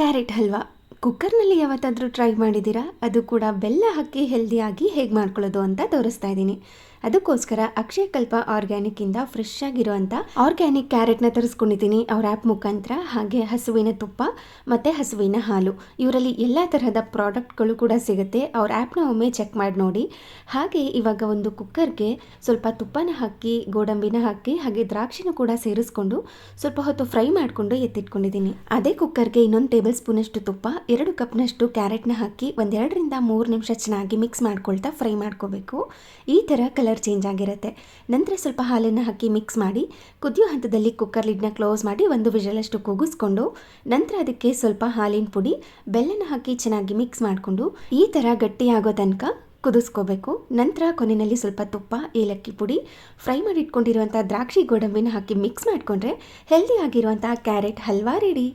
Carrot halwa ಕುಕ್ಕರ್ನಲ್ಲಿ ಯಾವತ್ತಾದರೂ try ಮಾಡಿದ್ದೀರಾ? ಅದು ಕೂಡ ಬೆಲ್ಲ ಹಾಕಿ ಹೆಲ್ದಿಯಾಗಿ ಹೇಗೆ ಮಾಡ್ಕೊಳ್ಳೋದು ಅಂತ ತೋರಿಸ್ತಾ ಇದ್ದೀನಿ. ಅದಕ್ಕೋಸ್ಕರ ಅಕ್ಷಯಕಲ್ಪ ಆರ್ಗ್ಯಾನಿಕ್ಕಿಂದ ಫ್ರೆಶ್ ಆಗಿರುವಂಥ ಆರ್ಗ್ಯಾನಿಕ್ ಕ್ಯಾರೆಟ್ನ ತರಿಸ್ಕೊಂಡಿದ್ದೀನಿ ಅವ್ರ ಆ್ಯಪ್ ಮುಖಾಂತರ. ಹಾಗೆ ಹಸುವಿನ ತುಪ್ಪ ಮತ್ತು ಹಸುವಿನ ಹಾಲು, ಇವರಲ್ಲಿ ಎಲ್ಲ ತರಹದ ಪ್ರಾಡಕ್ಟ್ಗಳು ಕೂಡ ಸಿಗುತ್ತೆ. ಅವ್ರ ಆ್ಯಪ್ನ ಒಮ್ಮೆ ಚೆಕ್ ಮಾಡಿ ನೋಡಿ. ಹಾಗೆ ಇವಾಗ ಒಂದು ಕುಕ್ಕರ್ಗೆ ಸ್ವಲ್ಪ ತುಪ್ಪನ ಹಾಕಿ, ಗೋಡಂಬಿನ ಹಾಕಿ, ಹಾಗೆ ದ್ರಾಕ್ಷಿನೂ ಕೂಡ ಸೇರಿಸ್ಕೊಂಡು ಸ್ವಲ್ಪ ಹೊತ್ತು ಫ್ರೈ ಮಾಡಿಕೊಂಡು ಎತ್ತಿಟ್ಕೊಂಡಿದ್ದೀನಿ. ಅದೇ ಕುಕ್ಕರ್ಗೆ ಇನ್ನೊಂದು ಟೇಬಲ್ ಸ್ಪೂನಷ್ಟು ತುಪ್ಪ, 2 ಕಪ್ನಷ್ಟು ಕ್ಯಾರೆಟ್ನ ಹಾಕಿ 1-2 ನಿಮಿಷ ಚೆನ್ನಾಗಿ ಮಿಕ್ಸ್ ಮಾಡ್ಕೊಳ್ತಾ ಫ್ರೈ ಮಾಡ್ಕೋಬೇಕು. ಈ ಥರ ಕಲರ್ ಚೇಂಜ್ ಆಗಿರುತ್ತೆ. ನಂತರ ಸ್ವಲ್ಪ ಹಾಲನ್ನು ಹಾಕಿ ಮಿಕ್ಸ್ ಮಾಡಿ ಕುದಿಯೋ ಹಂತದಲ್ಲಿ ಕುಕ್ಕರ್ ಲಿಡ್ನ ಕ್ಲೋಸ್ ಮಾಡಿ 1 ವಿಷಲಷ್ಟು ಕೂಗಿಸ್ಕೊಂಡು ನಂತರ ಅದಕ್ಕೆ ಸ್ವಲ್ಪ ಹಾಲಿನ ಪುಡಿ, ಬೆಲ್ಲನ ಹಾಕಿ ಚೆನ್ನಾಗಿ ಮಿಕ್ಸ್ ಮಾಡಿಕೊಂಡು ಈ ಥರ ಗಟ್ಟಿಯಾಗೋ ತನಕ ಕುದಿಸ್ಕೋಬೇಕು. ನಂತರ ಕೊನೆಯಲ್ಲಿ ಸ್ವಲ್ಪ ತುಪ್ಪ, ಏಲಕ್ಕಿ ಪುಡಿ, ಫ್ರೈ ಮಾಡಿ ಇಟ್ಕೊಂಡಿರುವಂಥ ದ್ರಾಕ್ಷಿ ಗೋಡಂಬಿನ ಹಾಕಿ ಮಿಕ್ಸ್ ಮಾಡಿಕೊಂಡ್ರೆ ಹೆಲ್ದಿ ಆಗಿರುವಂಥ ಕ್ಯಾರೆಟ್ ಹಲ್ವಾ ರೆಡಿ.